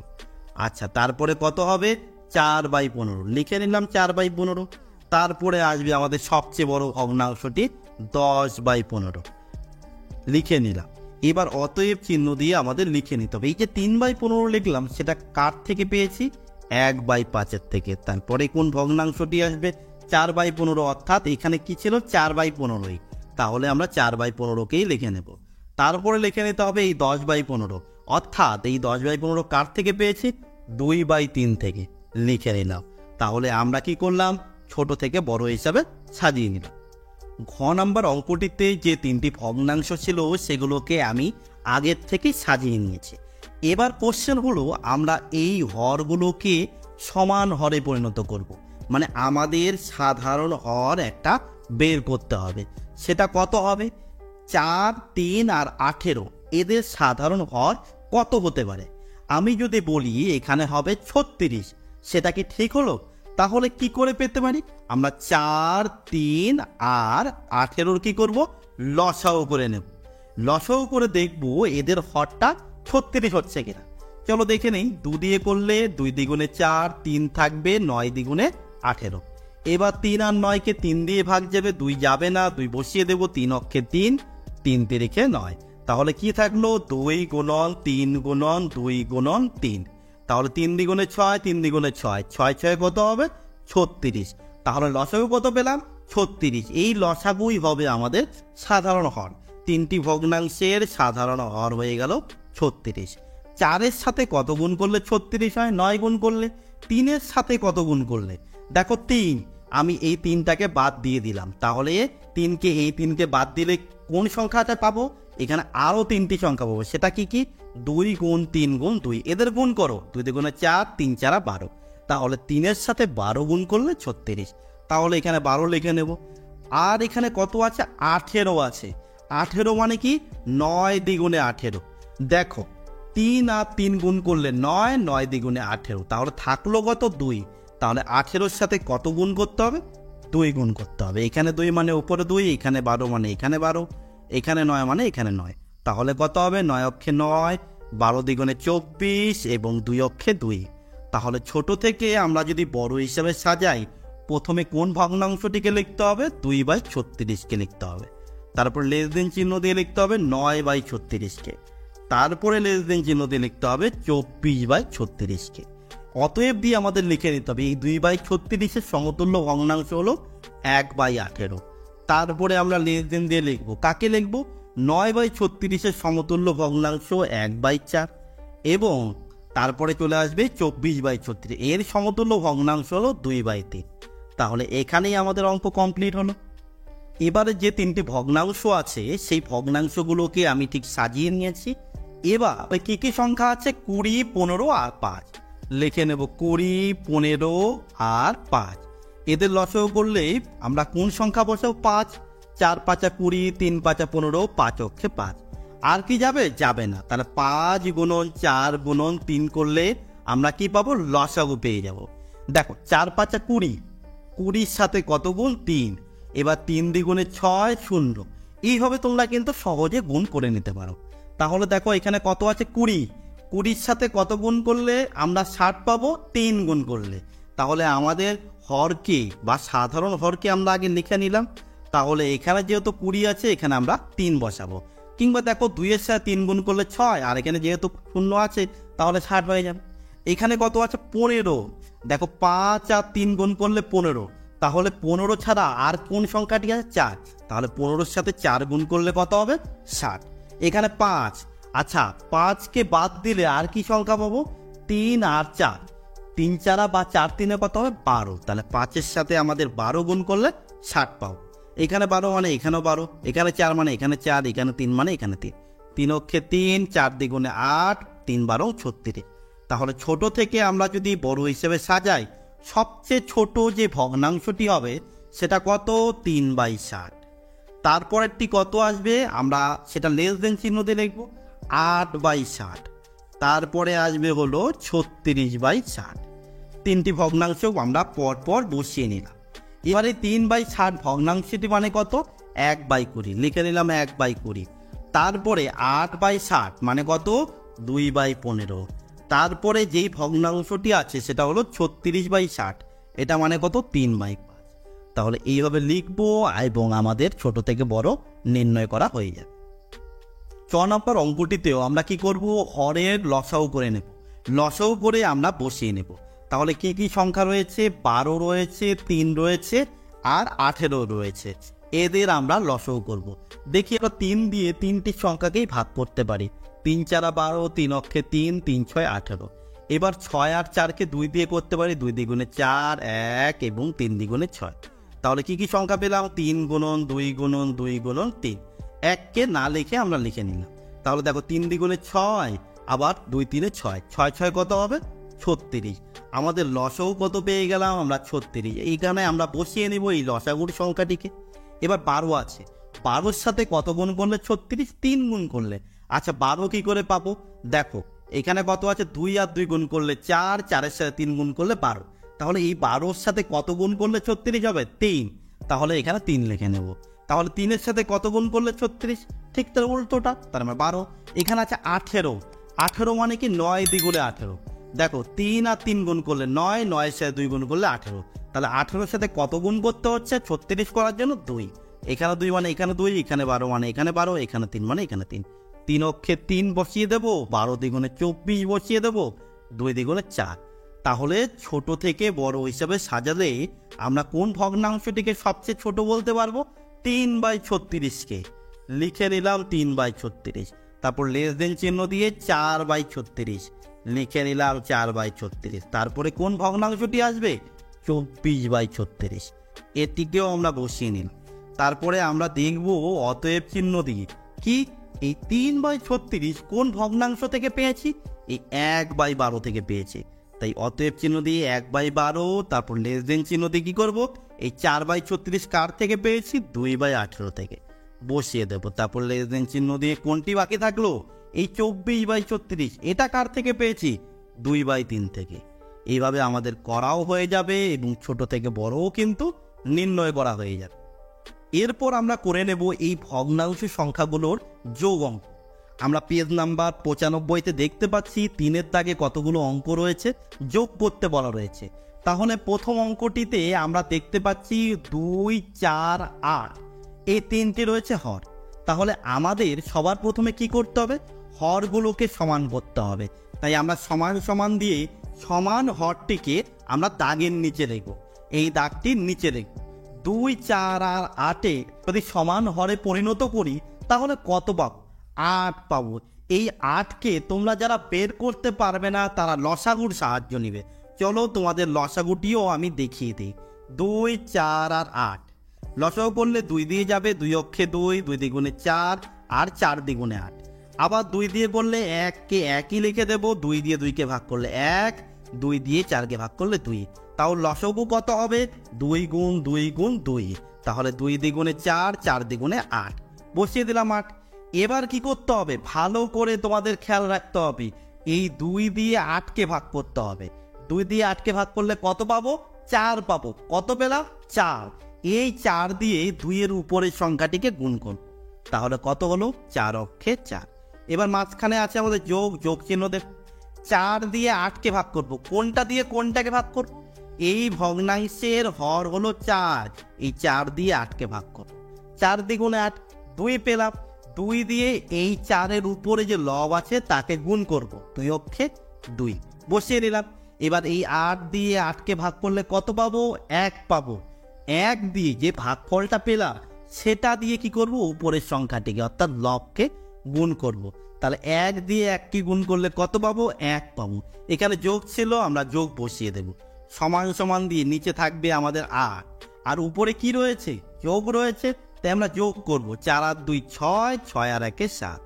আচ্ছা, তারপরে কত হবে? 4/15 লিখে নিলাম 4/15। তারপরে আসবে আমাদের সবচেয়ে বড় ভগ্নাংশটি 10/15 লিখে নিলাম। এবার অতএব চিহ্ন দিয়ে আমাদের লিখে নিতে হবে। এই যে 3/15 লিখলাম, সেটা কার থেকে পেয়েছি? 1/5 থেকে। তারপরে কোন ভগ্নাংশটি আসবে? 4/15, অর্থাৎ এখানে কি ছিল? 4/15। তাহলে আমরা 4/15কেই লিখে নেব। তারপরে লিখে নিতে হবে এই 10/15, অর্থাৎ এই 10/15 কার থেকে পেয়েছি? 2/3 থেকে লিখে নিলাম। তাহলে আমরা কি করলাম? ছোট থেকে বড় হিসাবে সাজিয়ে নিলাম। ঘ নাম্বার অঙ্কটিতে যে 3টি ভগ্নাংশ ছিল সেগুলোকে আমি আগের থেকেই সাজিয়ে নিয়েছি। এবার কোশ্চেন হলো, আমরা এই হরগুলোকে সমান হরে পরিণত করব। মানে আমাদের সাধারণ হর একটা বের করতে হবে। সেটা কত হবে? 4, 3 আর 18, এদের সাধারণ হর কত হতে পারে? আমি যদি বলি এখানে হবে 36, সেটা কি ঠিক হলো? তাহলে কি করে পেতে পারি? আমরা 4, 3 আর 18 কি করব? লসাগু করে নেব। লসাগু করে দেখব এদের হরটা 36 হচ্ছে কিনা। চলো দেখে নেই। 2 দিয়ে করলে 2 দ্বিগুণে 4, 3 থাকবে, 9 দ্বিগুণে 18। এবার 3 আর 9কে 3 দিয়ে ভাগ যাবে, 2 যাবে না, 2 বসিয়ে দেবো। 3 অক্ষে 3, 3 তিরিখে 9। তাহলে কি থাকলো? 2 গুণন 3 গুণন 2 গুণন 3। তাহলে 3 দ্বিগুণে 6, 3 দ্বিগুণে 6, 6 6 কত হবে? 36। তাহলে লসাগু কত পেলাম? 36। এই লসাগুই হবে আমাদের সাধারণ হর। 3টি ভগ্নাংশের সাধারণ হর হয়ে গেল 36। 4-এর সাথে কত গুণ করলে 36 হয়? 9 গুণ করলে। 3-এর সাথে কত গুণ করলে? দেখো 3, আমি এই 3টাকে বাদ দিয়ে দিলাম। তাহলে 3কে এই 3কে বাদ দিলে কোন সংখ্যাটা পাবো? এখানে আরও 3টি সংখ্যা পাবো। সেটা কি কি? 2 গুণ 3 গুণ 2, এদের গুণ করো। 2 দ্বিগুণে 4, 3 4 12। তাহলে 3-এর সাথে 12 গুণ করলে 36। তাহলে এখানে 12 লিখে নেব। আর এখানে কত আছে? 18 আছে। 18 মানে কি? 9 দ্বিগুণে 18। দেখো 3 আর 3 গুণ করলে 9, 9 দ্বিগুণে 18। তাহলে থাকলো কত? 2। তাহলে 18-র সাথে কত গুণ করতে হবে? 2 গুণ করতে হবে। এখানে 2 মানে উপরে 2, এখানে 12 মানে এখানে 12, এখানে 9 মানে এখানে 9। তাহলে কত হবে? 9 অক্ষে 9, 12 দ্বিগুণে 24 এবং 2 অক্ষে 2। তাহলে ছোট থেকে আমরা যদি বড় হিসাবে সাজাই, প্রথমে কোন ভগ্নাংশটিকে লিখতে হবে? 2/36কে লিখতে হবে। তারপর লেস দেন চিহ্ন দিয়ে লিখতে হবে 9/36কে। তারপরে লেস দেন চিহ্ন দিয়ে লিখতে হবে 24/36কে। অতএব দিয়ে আমাদের লিখে নিতে হবে এই 2/36-এর সমতুল্য ভগ্নাংশ হলো 1/18। তারপরে আমরা লেস দেন দিয়ে লিখবো, কাকে লিখবো? 9/36-এর সমতুল্য ভগ্নাংশ 1/4, এবং তারপরে চলে আসবে 24/36, এর সমতুল্য ভগ্নাংশ হলো 2/3। তাহলে এখানেই আমাদের অঙ্ক কমপ্লিট হলো। এবারে যে 3টি ভগ্নাংশ আছে সেই ভগ্নাংশগুলোকে আমি ঠিক সাজিয়ে নিয়েছি। এবার কি কি সংখ্যা আছে? 20, 15 আর 5 লিখে নেব। 20, 15 আর 5, এদের লসাগু করলে আমরা কোন সংখ্যা বসাবো? 5। 4 5 20, 3 5 15, 5 অক্ষে 5। আর কি যাবে? যাবে না। তাহলে 5 গুণন 4 গুণন 3 করলে আমরা কি পাবো? লসাগু পেয়ে যাব। দেখো 4 5 20, 20-র সাথে কত গুণ? 3। এবার 3 দ্বিগুণে 6, 0। এইভাবে তোমরা কিন্তু সহজে গুণ করে নিতে পারো। তাহলে দেখো এখানে কত আছে? 20। 20-র সাথে কত গুণ করলে আমরা 60 পাবো? 3 গুণ করলে। তাহলে আমাদের হরকে বা সাধারণ হরকে আমরা আগে লিখে নিলাম। তাহলে এখানে যেহেতু 20 আছে, এখানে আমরা 3 বসাবো। কিংবা দেখো 2-এর সাথে 3 গুণ করলে 6, আর এখানে যেহেতু 0 আছে তাহলে 60 হয়ে যাবে। এখানে কত আছে? 15। দেখো 5 আর 3 গুণ করলে 15। তাহলে 15 ছাড়া আর কোন সংখ্যাটি আছে? 4। তাহলে 15-র সাথে 4 গুণ করলে কত হবে? 60। এখানে 5। আচ্ছা, 5কে বাদ দিলে আর কি সংখ্যা পাবো? 3 আর 4। 3 4 বা 4 3 কত হবে? 12। তাহলে 5-এর সাথে আমাদের 12 গুণ করলে 60 পাবো। এখানে 12 মানে এখানেও 12, এখানে 4 মানে এখানে 4, এখানে 3 মানে এখানে 3। 3 অক্ষে 3, 4 দ্বিগুণে 8, 3 12 36। তাহলে ছোট থেকে আমরা যদি বড় হিসেবে সাজাই, সবচেয়ে ছোট যে ভগ্নাংশটি হবে সেটা কত? 3/60। তারপরেরটি কত আসবে? আমরা সেটা লেস দেন চিহ্ন দিয়ে লিখবো, 8/60। তারপরে আসবে হলো 36/60। 3টি ভগ্নাংশ আমরা পরপর বসিয়ে নিলাম। এবারে 3/60 ভগ্নাংশটি মানে কত? 1/20 লিখে নিলাম। 1/20। তারপরে 8/60 মানে কত? 2/15। তারপরে যেই ভগ্নাংশটি আছে সেটা হলো 36/60, এটা মানে কত? 3/5। তাহলে এইভাবে লিখবো এবং আমাদের ছোট থেকে বড় নির্ণয় করা হয়ে যাবে। 6 নম্বর অঙ্কটিতেও আমরা কি করব? হরের লসাগু করে নেব। লসাগু করে আমরা বসিয়ে নেব। তাহলে কি কি সংখ্যা রয়েছে? 12 রয়েছে, 3 রয়েছে আর 18 রয়েছে। এদের আমরা লসাগু করব। দেখি আমরা 3 দিয়ে 3টি সংখ্যাকেই ভাগ করতে পারি। 3 4 12, 3 অক্ষে 3, 3 6 18। এবার 6 আর 4কে 2 দিয়ে করতে পারি। 2 দ্বিগুণে 4, 1 এবং 3 দ্বিগুণে 6। তাহলে কি কি সংখ্যা পেলাম? 3 গুণন 2 গুণন 2 গুণন 3। 1কে না লিখে আমরা লিখে নিলাম। তাহলে দেখো 3 দ্বিগুণে 6, আবার 2 3 6, 6 6 কত হবে? 36। আমাদের লসাগু কত পেয়ে গেলাম আমরা? 36। এইখানে আমরা বসিয়ে নিব এই লসাগুর সংখ্যাটিকে। এবার 12 আছে, 12-র সাথে কত গুণ করলে 36? 3 গুণ করলে। আচ্ছা 12 কি করে পাবো? দেখো এখানে কত আছে? 2 আর 2 গুণ করলে 4, 4-এর সাথে 3 গুণ করলে 12। তাহলে এই 12-র সাথে কত গুণ করলে 36 হবে? 3। তাহলে এখানে 3 লিখে নেব। তাহলে 3-এর সাথে কত গুণ করলে 36? ঠিক তার উল্টোটা, তার মানে 12। এখানে আছে 18। 18 মানে কি? 9 দ্বিগুণে 18। দেখো 3 আর 3 গুণ করলে 9, 9-এর সাথে 2 গুণ করলে 18। তাহলে 18-এর সাথে কত গুণ করতে হচ্ছে 36 করার জন্য? 2। এখানে 2 মানে এখানে 2, এখানে 12 মানে এখানে 12, এখানে 3 মানে এখানে 3। 3 অক্ষে 3 বসিয়ে দেবো, 12 দ্বিগুণে 24 বসিয়ে দেবো, 2 দ্বিগুণে 4। তাহলে ছোট থেকে বড় হিসাবে সাজালে আমরা কোন ভগ্নাংশটিকে সবচেয়ে ছোট বলতে পারবো? 3/36কে লিখে নিলাম 3/36। তারপর লেস দেন চিহ্ন দিয়ে 4/36 লিখে নিলাম 4/36। তারপরে কোন ভগ্নাংশটি আসবে? 24/36। এটিকেও আমরা বসিয়ে নিলাম। তারপরে আমরা দেখব অতএব চিহ্ন দিয়ে কি এই 3/36 কোন ভগ্নাংশ থেকে পেয়েছি? এই 1/12 থেকে পেয়েছি। তাই অতএব চিহ্ন দিয়ে 1/12, তারপর লেস দেন চিহ্ন দিয়ে কি করবো? এই 4/36 কার থেকে পেয়েছি? 2/18 থেকে বসিয়ে দেবো। তারপর লেস দেন চিহ্ন দিয়ে কোনটি বাকি থাকলো? এই 24/36। এটা কার থেকে পেয়েছি? 2/3 থেকে। এইভাবে আমাদের করাও হয়ে যাবে এবং ছোট থেকে বড়ও কিন্তু নির্ণয় করা হয়ে যাবে। এরপর আমরা করে নেব এই ভগ্নাংশ সংখ্যাগুলোর যোগ অঙ্ক। আমরা পেজ নাম্বার 95-তে দেখতে পাচ্ছি 3-এর দাগে কতগুলো অঙ্ক রয়েছে, যোগ করতে বলা রয়েছে। তাহলে প্রথম অঙ্কটিতে আমরা দেখতে পাচ্ছি 2 4 8, এই 3টি রয়েছে হর। তাহলে আমাদের সবার প্রথমে কি করতে হবে? হরগুলোকে সমান করতে হবে। তাই আমরা সমান সমান দিয়ে সমান হরটিকে আমরা দাগের নিচে রেখব, এই দাগটির নিচে রেখব। 2 4 আর 8-এ যদি সমান হরে পরিণত করি তাহলে কত পাবো? 8 পাবো। এই 8কে তোমরা যারা বের করতে পারবে না তারা লসাগুর সাহায্য নিবে। চলো তোমাদের লসাগুটিও আমি দেখিয়ে দিই। 2 4 আর 8 লসাগু করলে 2 দিয়ে যাবে, 2 অক্ষে 2, 2 দ্বিগুণে 4 আর 4 দ্বিগুণে 8। আবার 2 দিয়ে করলে 1কে 1ই লিখে দেবো, 2 দিয়ে 2কে ভাগ করলে 1, 2 দিয়ে 4কে ভাগ করলে 2। তাও লসাগু কত হবে? 2 গুণ 2 গুণ 2। তাহলে 2 দ্বিগুণে 4, 4 দ্বিগুণে 8 বসিয়ে দিলাম 8। এবার কি করতে হবে? ভালো করে তোমাদের খেয়াল রাখতে হবে, এই 2 দিয়ে 8কে ভাগ করতে হবে। 2 দিয়ে 8কে ভাগ করলে কত পাবো? 4 পাবো। কত পেলাম? 4। এই 4 দিয়ে 2-এর উপরের সংখ্যাটিকে গুণ করব। তাহলে কত হলো? 4 অক্ষে 4। এবার মাঝখানে আছে আমাদের যোগ, যোগ চিহ্ন দেব। 4 দিয়ে 8কে ভাগ করব। কোনটা দিয়ে কোনটাকে ভাগ করব? এই ভগ্নাংশের হর হলো 4, এই 4 দিয়ে 8কে ভাগ করব। 4 দ্বিগুণে 8, 2 পেলাম। 2 দিয়ে এই 4-এর উপরে যে লব আছে তাকে গুণ করব, 2 অক্ষে 2 বসিয়ে নিলাম। এবার এই 8 দিয়ে 8কে ভাগ করলে কত পাবো? 1 পাবো। 1 দিয়ে যে ভাগফলটা পেলাম সেটা দিয়ে কি করব? উপরের সংখ্যাটিকে অর্থাৎ লবকে গুণ করব। তাহলে 1 দিয়ে 1কে গুণ করলে কত পাবো? 1 পাবো। এখানে যোগ ছিল, আমরা যোগ বসিয়ে দেব। সমান সমান দিয়ে নিচে থাকবে আমাদের 8, আর উপরে কি রয়েছে? যোগ রয়েছে, তাই আমরা যোগ করব। 4 আর 2 6, 6 আর 1 7।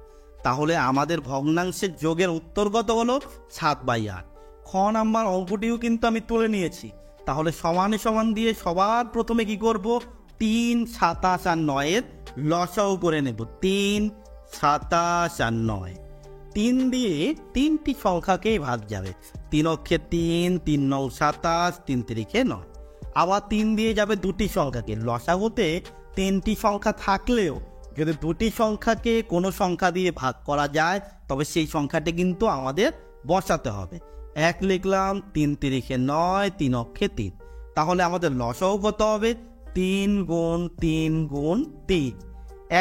তাহলে আমাদের ভগ্নাংশের যোগের উত্তর কত হলো? 7/8। খ নাম্বার অঙ্কটিও কিন্তু আমি তুলে নিয়েছি। তাহলে সমানে সমান দিয়ে সবার প্রথমে কি করব? 3 27 আর 9-এর লসাগু করে নেব। 3 27 আর 9, 3 দিয়ে 3টি সংখ্যাকেই ভাগ যাবে। 3 অক্ষে 3, 3 9 27, 3 3-এ 9। আবার 3 দিয়ে যাবে 2টি সংখ্যাকে। লসাগুতে 3টি সংখ্যা থাকলেও যদি 2টি সংখ্যাকে কোনো সংখ্যা দিয়ে ভাগ করা যায় তবে সেই সংখ্যাটি কিন্তু আমাদের বসাতে হবে। 1 লিখলাম, 3 3-এ 9, 3 অক্ষে 3। তাহলে আমাদের লসাগু কত হবে? 3 গুণ 3 গুণ 3।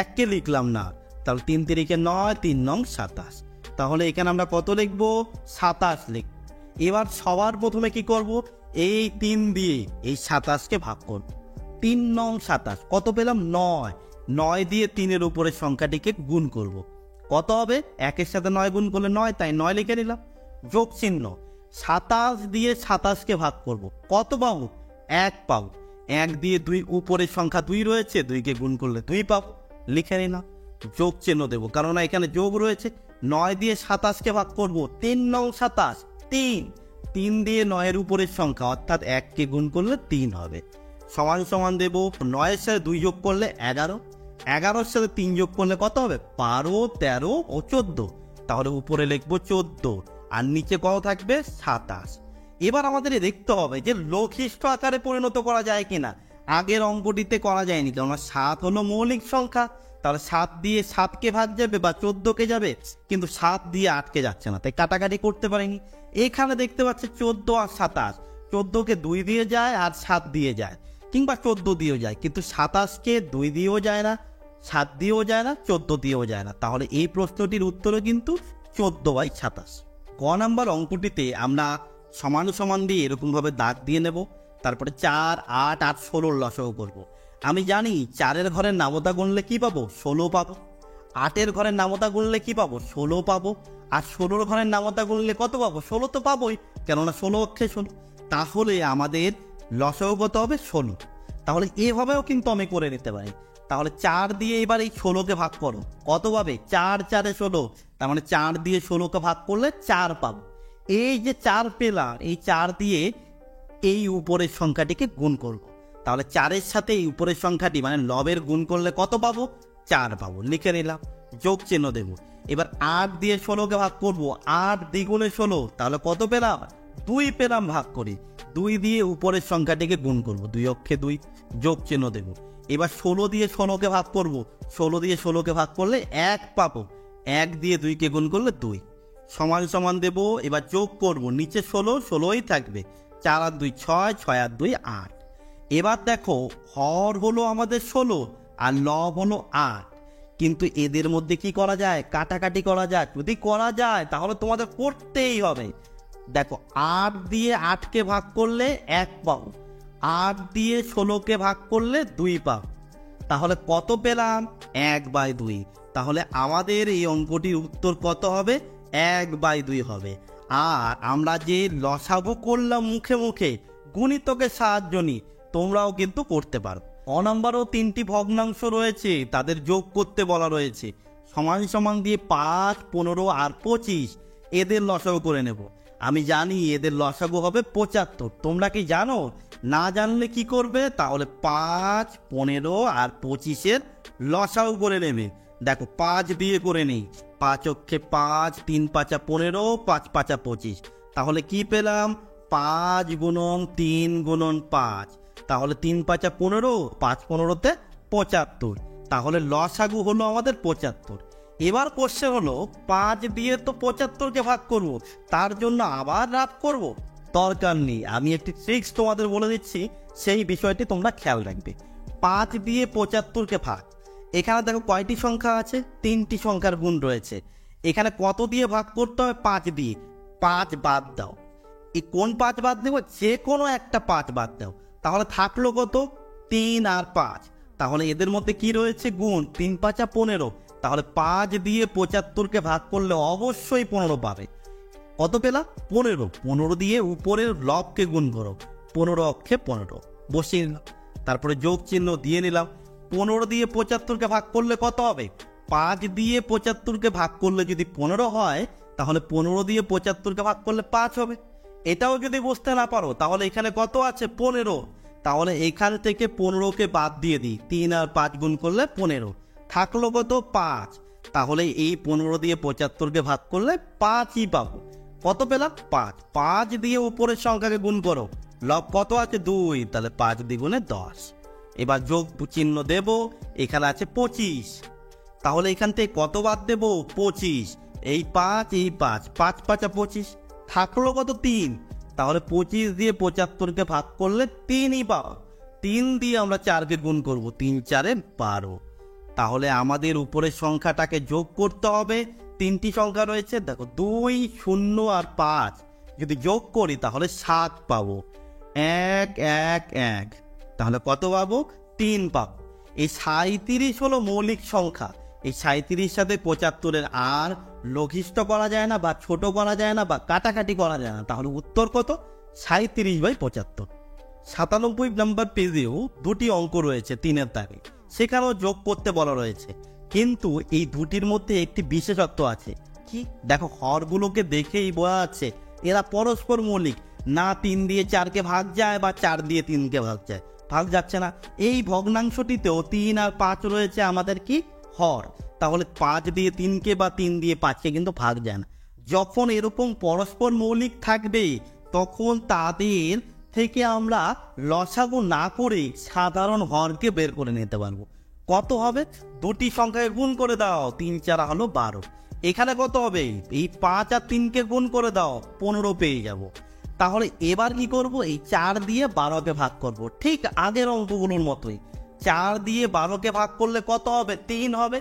1কে লিখলাম না, তাহলে 3 3-এ 9, 3 9 27। তাহলে এখানে আমরা কত লিখবো? 27 লিখব। এবার সবার প্রথমে কি করব, এই 3 দিয়ে এই 27কে ভাগ করব। 3 নং 27, কত পেলাম 9। 9 দিয়ে 3-এর উপরের সংখ্যাটিকে গুণ করব। কত হবে, 1-এর সাথে 9 গুণ করলে 9, তাই 9 লিখে নিলাম। যোগ চিহ্ন, 27 দিয়ে 27কে ভাগ করব। কত পাবো, 1 পাবো। 1 দিয়ে 2, উপরের সংখ্যা 2 রয়েছে, 2কে গুণ করলে 2 পাবো, লিখে নিলাম। যোগ চিহ্ন দেবো, কারণ এখানে যোগ রয়েছে। 9 দিয়ে 27কে ভাগ করব, 3 নং 27, 3। 3 দিয়ে 9-এর উপরের সংখ্যা অর্থাৎ 1কে গুণ করলে 3 হবে। সমান সমান দেবো, 9-এর সাথে 2 যোগ করলে 11, 11-এর সাথে 3 যোগ করলে কত হবে, 12, 13 ও 14। তাহলে উপরে লিখবো 14 আর নিচে কত থাকবে, 27। এবার আমাদের দেখতে হবে যে লঘিষ্ঠ আকারে পরিণত করা যায় কিনা। আগের অঙ্কটিতে করা যায়নি, কারণ 7 হলো মৌলিক সংখ্যা। তাহলে 7 দিয়ে 7কে ভাগ যাবে বা 14কে যাবে, কিন্তু 7 দিয়ে 8কে যাচ্ছে না, তাই কাটাকাটি করতে পারিনি। এখানে দেখতে পাচ্ছি 14 আর 27, 14কে 2 দিয়ে যায় আর 7 দিয়ে যায়, কিংবা 14 দিয়েও যায়, কিন্তু 27কে 2 দিয়েও যায় না, 7 দিয়েও যায় না, 14 দিয়েও যায় না। তাহলে এই প্রশ্নটির উত্তরও কিন্তু 14/27। ক নাম্বার অঙ্কটিতে আমরা সমান সমান দিয়ে এরকমভাবে দাগ দিয়ে নেব। তারপরে 4, 8 আর 16 লসাগু করব। আমি জানি 4-এর ঘরের নামতা গুনলে কি পাবো, 16 পাবো। 8-এর ঘরের নামতা গুনলে কি পাবো, 16 পাবো। আর 16-র ঘরের নামতা গুনলে কত পাবো, 16 তো পাবোই, কেননা 16 অক্ষে 16। তাহলে আমাদের লসাগু কত হবে, 16। তাহলে এভাবেও কিন্তু আমি করে নিতে পারি। তাহলে 4 দিয়ে এবার এই 16কে ভাগ করো, কত পাবে, 4 4 16। তার মানে 4 দিয়ে 16কে ভাগ করলে 4 পাবো। এই যে 4 পেলাম, এই 4 দিয়ে এই উপরের সংখ্যাটিকে গুণ করব। তাহলে 4-এর সাথে এই উপরের সংখ্যাটি মানে লবের গুণ করলে কত পাবো, 4 পাবো, লিখে নিলাম। যোগ চিহ্ন দেব। এবার 8 দিয়ে 16কে ভাগ করব, 8 দ্বিগুণে 16, তাহলে কত পেলাম, 2 পেলাম, ভাগ করি। 2 দিয়ে উপরের সংখ্যাটিকে গুণ করব, 2 অক্ষে 2, যোগ চিহ্ন দেব। এবার 16 দিয়ে 16কে ভাগ করব, 16 দিয়ে 16কে ভাগ করলে 1 পাবো, 1 দিয়ে 2কে গুণ করলে 2, সমান সমান দেব। এবার যোগ করব, নিচে 16, 16ই থাকবে, 4 আর 2 6, 6 আর 2 8। এবার দেখো হর হলো আমাদের 16 আর লব হলো 8, কিন্তু এদের মধ্যে কি করা যায়, কাটাকাটি করা যায়। যদি করা যায় তাহলে তোমাদের করতেই হবে। দেখো 8 দিয়ে 8কে ভাগ করলে 1 পাবো, 8 দিয়ে 16কে ভাগ করলে 2 পাবো। তাহলে কত পেলাম, 1/2। তাহলে আমাদের এই অঙ্কটির উত্তর কত হবে, 1/2 হবে। আর আমরা যে লসাগু করলাম মুখে মুখে, গুণিতকের সাহায্য নিয়ে তোমরাও কিন্তু করতে পারো। নাম্বারও 3টি ভগ্নাংশ রয়েছে, তাদের যোগ করতে বলা রয়েছে। সমান সমান দিয়ে 5, 15 আর 25 এদের লসাগু করে নেব। আমি জানি এদের লসাগু হবে 75। তোমরা কি জানো? না জানলে কি করবে, তাহলে 5, 15 আর 25-এর লসাগু করে নেবে। দেখো 5 দিয়ে করে নেই, 5 অক্ষে 5, 3 5 15, 5 5 25। তাহলে কি পেলাম, 5 গুণন 3 গুণন 5, তাহলে 3 5 15, 5 15-তে 75। তাহলে লসাগু হলো আমাদের 75। এবার কোশ্চেন হলো 5 দিয়ে তো 75কে ভাগ করব, তার জন্য আবার রাফ করব, দরকার নেই। আমি একটি ট্রিক্স তোমাদের বলে দিচ্ছি, সেই বিষয়টি তোমরা খেয়াল রাখবে। 5 দিয়ে 75কে ভাগ, এখানে দেখো কয়টি সংখ্যা আছে, 3টি সংখ্যার গুণ রয়েছে। এখানে কত দিয়ে ভাগ করতে হবে, 5 দিয়ে। 5 বাদ দাও, এই কোন 5 বাদ দেবো, যে কোনো একটা 5 বাদ দাও, তাহলে থাকলো কত, 3 আর 5। তাহলে এদের মধ্যে কি রয়েছে, গুণ, 3 5 15। তাহলে 5 দিয়ে 75কে ভাগ করলে অবশ্যই 15 পাবে। কত পেলা, 15। 15 দিয়ে উপরের লবকে গুণ করো, 15 অক্ষে 15 বসিয়ে নিলাম। তারপরে যোগ চিহ্ন দিয়ে নিলাম। 15 দিয়ে 75কে ভাগ করলে কত হবে, 5 দিয়ে 75কে ভাগ করলে যদি 15 হয়, তাহলে 15 দিয়ে 75কে ভাগ করলে 5 হবে। এটাও যদি বুঝতে না পারো, তাহলে এখানে কত আছে, 15। তাহলে এখান থেকে 15কে বাদ দিয়ে দিই, 3 আর 5 গুণ করলে 15, থাকলো কত, 5। তাহলে এই 15 দিয়ে 75কে ভাগ করলে 5ই পাবো। কত পেলাম, 5। 5 দিয়ে উপরের সংখ্যাকে গুণ করো, লব কত আছে, 2, তাহলে 5 দ্বিগুণে 10। এবার যোগ চিহ্ন দেব, এখানে আছে 25। তাহলে এখান থেকে কত বাদ দেব, 25। এই 5, এই 5, 5 5 25, থাকলো কত, 3। তাহলে 25 দিয়ে 75কে ভাগ করলে 3ই পাবো। 3 দিয়ে আমরা 4কে গুণ করব, 3 4 12। তাহলে আমাদের উপরের সংখ্যাটাকে যোগ করতে হবে। 3টি সংখ্যা রয়েছে, দেখো 2, 0 আর 5, যদি যোগ করি তাহলে 7 পাবো। 1 1 1, তাহলে কত পাবো? 3 পাবো। এই 37 হলো মৌলিক সংখ্যা। এই 37 সাথে 75-এর আর লঘিষ্ঠ করা যায় না, বা ছোট করা যায় না, বা কাটাকাটি করা যায় না। তাহলে উত্তর কত? 37/75। 97 নম্বর পেজেও দুটি অঙ্ক রয়েছে 3-এর দাগে, সেখানেও যোগ করতে বলা রয়েছে। কিন্তু এই দুটির মধ্যে একটি বিশেষত্ব আছে। কি? দেখো, হরগুলোকে দেখেই বোঝা যাচ্ছে এরা পরস্পর মৌলিক। না 3 দিয়ে 4-কে ভাগ যায়, বা 4 দিয়ে 3-কে ভাগ যায়, ভাগ যাচ্ছে না। এই ভগ্নাংশটিতেও 3 আর 5 রয়েছে আমাদের কি? হর। তাহলে 5 দিয়ে 3-কে বা 3 দিয়ে 5-কে কিন্তু ভাগ যায় না। যখন এরকম পরস্পর মৌলিক থাকবে তখন তাদের থেকে আমরা লসাগু না করে সাধারণ হরকে বের করে নিতে পারবো। কত হবে? দুটি সংখ্যাকে গুণ করে দাও, 3 4 হলো 12। এখানে কত হবে? এই 5 আর 3-কে গুণ করে দাও, 15 পেয়ে যাব। তাহলে এবার কি করব? এই 4 দিয়ে 12-কে ভাগ করব, ঠিক আগের অঙ্কগুলোর মতোই। 4 দিয়ে 12-কে ভাগ করলে কত হবে? 3 হবে।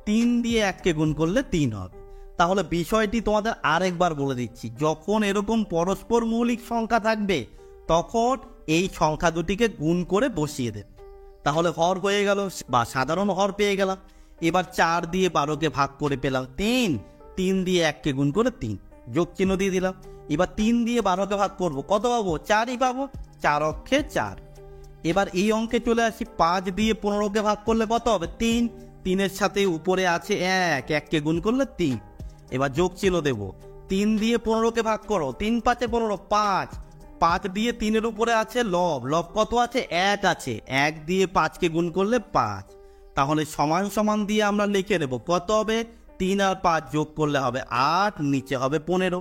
3 দিয়ে 1-কে গুণ করলে 3 হবে। তাহলে বিষয়টি তোমাদের আরেকবার বলে দিচ্ছি, যখন এরকম পরস্পর মৌলিক সংখ্যা থাকবে তখন এই সংখ্যা দুটিকে গুণ করে বসিয়ে দেবে। তাহলে হর হয়ে গেল, বা সাধারণ হর পেয়ে গেলাম। এবার 4 দিয়ে 12-কে ভাগ করে পেলাম 3। 3 দিয়ে 1-কে গুণ করে 3, যোগ চিহ্ন দিয়ে দিলাম। এবার 3 দিয়ে 12-কে ভাগ করব, কত পাবো? 4ই পাবো। 4 অক্ষে 4। এবার এই অঙ্কে চলে আসি, 5 দিয়ে 15-কে ভাগ করলে কত হবে? 3। 3-এর সাথে উপরে আছে 1, 1-কে গুণ করলে 3। এবার যোগ চিহ্ন দেব। 3 দিয়ে 15-কে ভাগ করো, 3 5 15, 5। 5 দিয়ে 3-এর উপরে আছে লব, লব কত আছে? 1 আছে। 1 দিয়ে 5-কে গুণ করলে 5। তাহলে সমান সমান দিয়ে আমরা লিখে নেব, কত হবে? 3 আর 5 যোগ করলে হবে 8, নিচে হবে 15।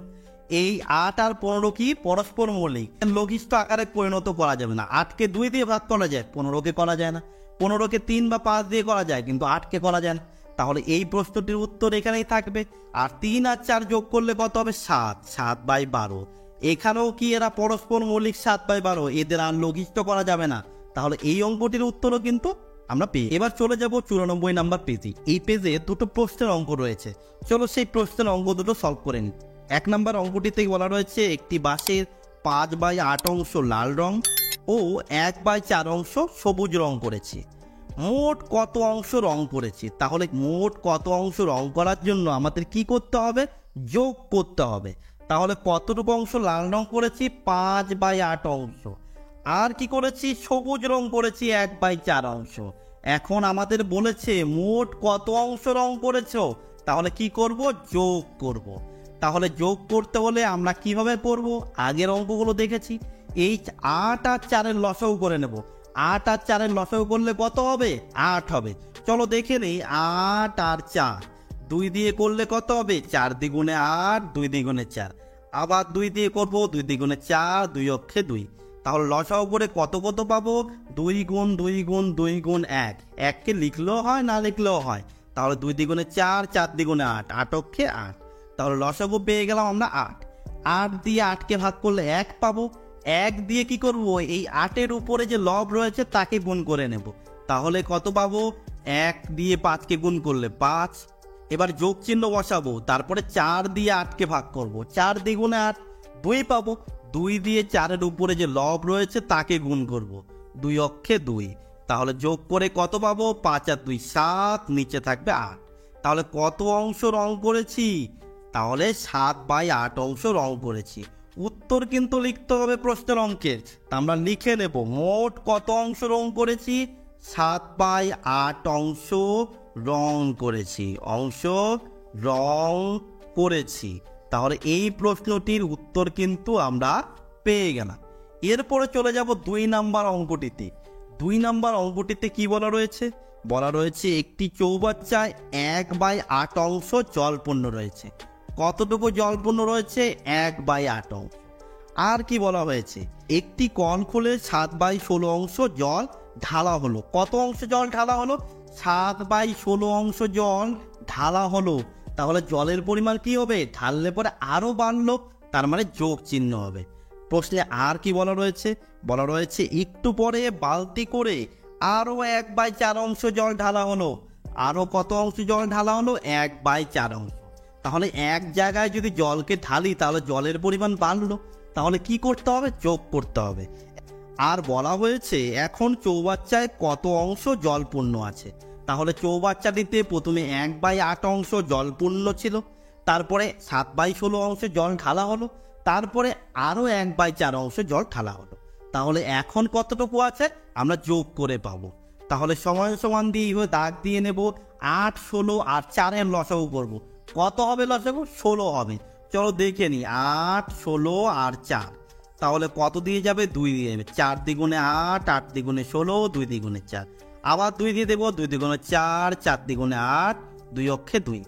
এই 8 আর 15 কি? পরস্পর মৌলিক, লঘিষ্ঠ আকারে পরিণত করা যাবে না। 8-কে 2 দিয়ে ভাগ করা যায়, 15-কে করা যায় না। 15-কে 3 বা 5 দিয়ে করা যায়, কিন্তু 8-কে করা যায় না। তাহলে এই প্রশ্নটির উত্তর এখানেই থাকবে। আর 3 আর 4 যোগ করলে কত হবে? 7, 7/12। এখানেও কি এরা পরস্পর মৌলিক? 7/12, এদের আর লঘিষ্ঠ করা যাবে না। তাহলে এই অঙ্কটির উত্তরও কিন্তু আমরা পেয়ে। এবার চলে যাব 94 নাম্বার পেজে। এই পেজে দুটো প্রশ্নের অঙ্ক রয়েছে, চলো সেই প্রশ্নের অঙ্ক দুটো সলভ করে নিই। 1 নম্বর অঙ্কটিতে বলা রয়েছে একটি বাসের 5/8 অংশ লাল রং ও 1/4 অংশ সবুজ রং করেছে। মোট কত অংশ রং করেছে? তাহলে মোট কত অংশ রং করার জন্য আমাদের কি করতে হবে? যোগ করতে হবে। তাহলে কতটুকু অংশ লাল রং করেছি? 5/8 অংশ। আর কি করেছি? সবুজ রং করেছি 1/4 অংশ। এখন আমাদের বলেছে মোট কত অংশ রং করেছো, তাহলে কি করব? যোগ করব। তাহলে যোগ করতে হলে আমরা কিভাবে করব? আগের অঙ্কগুলো দেখেছি। এই 8 আর 4-এর লসাগু করে নেব। 8 আর 4-এর লসাগু করলে কত হবে? 8 হবে। চলো দেখে নেই, 8 আর 4 2 দিয়ে করলে কত হবে? 4 দ্বিগুণে 8, 2 দ্বিগুণে 4। আবার 2 দিয়ে করবো, 2 দ্বিগুণে 4, 2 অক্ষে 2। তাহলে লসাগু করে কত কত পাবো? 2 গুণ 2 গুণ 2 গুণ 1। 1-কে লিখলেও হয়, না লিখলেও হয়। তাহলে 2 দ্বিগুণে 4, 4 দ্বিগুণে 8, 8 অক্ষে 8। তাহলে লসাগু পেয়ে গেলাম আমরা 8। 8 দিয়ে 8-কে ভাগ করলে 1 পাবো। 1 দিয়ে কি করব? এই 8-এর উপরে যে লব রয়েছে তাকে গুণ করে নেব। তাহলে কত পাবো? 1 দিয়ে 5-কে গুণ করলে 5। এবার যোগ চিহ্ন বসাবো, তারপরে 4 দিয়ে 8-কে ভাগ করব। 4 দ্বিগুণে 8, 2 পাবো। 2 দিয়ে 4-এর উপরে যে লব রয়েছে তাকে গুণ করব, 2 অক্ষে 2। তাহলে যোগ করে কত পাবো? 5 আর 2 7, নিচে থাকবে 8। তাহলে কত অংশ রং করেছি? তাহলে 7/8 অংশ রং করেছি। উত্তর কিন্তু লিখতে হবে প্রশ্নের অঙ্কের, তা আমরা লিখে নেব মোট কত অংশ রং করেছি? 7/8 অংশ রং করেছি, অংশ রং করেছি। তাহলে এই প্রশ্নটির উত্তর কিন্তু আমরা পেয়ে গেলাম। এরপরে চলে যাব 2 নাম্বার অঙ্কটিতে। 2 নাম্বার অঙ্কটিতে কি বলা রয়েছে? বলা রয়েছে একটি চৌবাচ্চায় 1/8 অংশ জলপূর্ণ রয়েছে। কতটুকু জলপূর্ণ রয়েছে? 1/8 অংশ। আর কি বলা হয়েছে? একটি কল খুলে 7/16 অংশ জল ঢালা হলো। কত অংশ জল ঢালা হলো? 7/16 অংশ জল ঢালা হলো। তাহলে জলের পরিমাণ কি হবে? ঢাললে পরে আরো বাড়লো, তার মানে যোগ চিহ্ন হবে। প্রশ্নে আর কি বলা রয়েছে? বলা রয়েছে একটু পরে বালতি করে আরো 1/4 অংশ জল ঢালা হলো। আরো কত অংশ জল ঢালা হলো? 1/4 অংশ। তাহলে এক জায়গায় যদি জলকে ঢালি তাহলে জলের পরিমাণ বাড়লো, তাহলে কি করতে হবে? যোগ করতে হবে। আর বলা হয়েছে এখন চৌবাচ্চায় কত অংশ জলপূর্ণ আছে। তাহলে চৌবাচ্চাটিতে প্রথমে 1/8 অংশ জলপূর্ণ ছিল, তারপরে 7/16 অংশ জল ঢালা হলো, তারপরে আরও 1/4 অংশ জল ঢালা হলো। তাহলে এখন কতটুকু আছে আমরা যোগ করে পাবো। তাহলে সমান সমান দিয়ে এইভাবে দাগ দিয়ে নেব। 8, 16 আর 4-এর লসাগু করবো। কত হবে লসাগু? 16 হবে। চলো দেখে নিই। 8, 16 আর 4, তাহলে কত দিয়ে যাবে? 2 দিয়ে যাবে। 4 দ্বিগুণে 8, 8 দ্বিগুণে 16, 2 দ্বিগুণে 4। আবার 2 দিয়ে দেবো। 2 দ্বিগুণে 4, 4 দ্বিগুণে 8, 2 অক্ষে 2।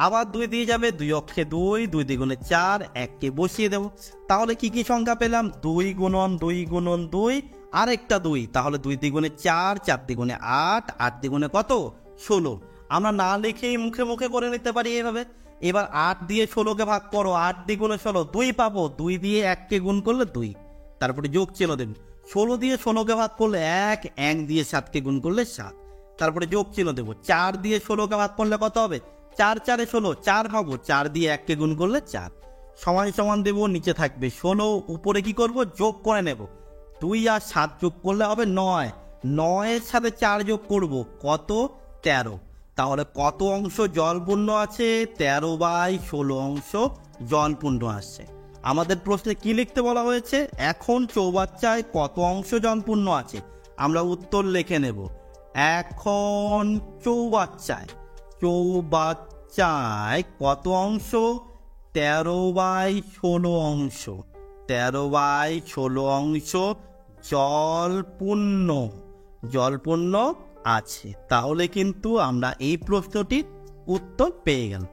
আবার 2 দিয়ে যাবে। 2 অক্ষে 2, 2 দ্বিগুণে 4, 1কে বসিয়ে দেবো। তাহলে কি কি সংখ্যা পেলাম? 2 গুণন 2 গুণন 2, আরেকটা 2। তাহলে 2 দ্বিগুণে 4, 4 দ্বিগুণে 8, 8 দ্বিগুণে কত? 16। আমরা না লিখেই মুখে মুখে করে নিতে পারি এইভাবে। এবার 8 দিয়ে 16কে ভাগ করো। 8 দ্বিগুণে 16, 2 পাবো। 2 দিয়ে 1কে গুণ করলে 2, তারপরে যোগ চিহ্ন দেবে। 16 দিয়ে 16কে ভাগ করলে 1, 1 দিয়ে 7কে গুণ করলে 7, তারপরে যোগ চিহ্ন দেবো। 4 দিয়ে 16কে ভাগ করলে কত হবে? 4 4 16, 4 পাবো। 4 দিয়ে 1কে গুণ করলে 4, সমান সমান দেবো। নিচে থাকবে 16, উপরে কি করব? যোগ করে নেব। 2 আর 7 যোগ করলে হবে 9, 9-এর সাথে 4 যোগ করব, কত? 13। তাহলে কত অংশ জলপূর্ণ আছে? 13/16 অংশ জলপূর্ণ আসছে। আমাদের প্রশ্নে কি লিখতে বলা হয়েছে? এখন চৌবাচ্চায় কত অংশ জলপূর্ণ আছে? আমরা উত্তর লিখে নেব। এখন চৌবাচ্চায় কত অংশ? 13/16 অংশ। 13/16 অংশ জলপূর্ণ আছে। তাহলে কিন্তু আমরা এই প্রশ্নটির উত্তর পেয়ে গেলাম।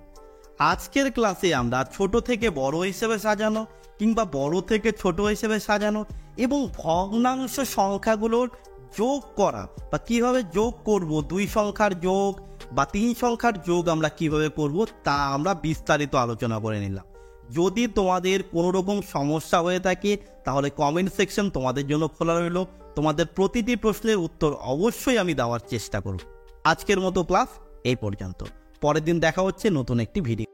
আজকের ক্লাসে আমরা ছোট থেকে বড় হিসেবে সাজানো কিংবা বড় থেকে ছোট হিসেবে সাজানো এবং ভগ্নাংশ সংখ্যাগুলোর যোগ করা বা কিভাবে যোগ করব, 2 সংখ্যার যোগ বা 3 সংখ্যার যোগ আমরা কিভাবে করব তা আমরা বিস্তারিত আলোচনা করে নিলাম। যদি তোমাদের কোনো রকম সমস্যা হয়ে থাকে তাহলে কমেন্ট সেকশন তোমাদের জন্য খোলা রইল। তোমাদের প্রতিটি প্রশ্নের উত্তর অবশ্যই আমি দেওয়ার চেষ্টা করব। আজকের মতো ক্লাস এই পর্যন্ত। পরের দিন দেখা হচ্ছে নতুন একটি ভিডিও।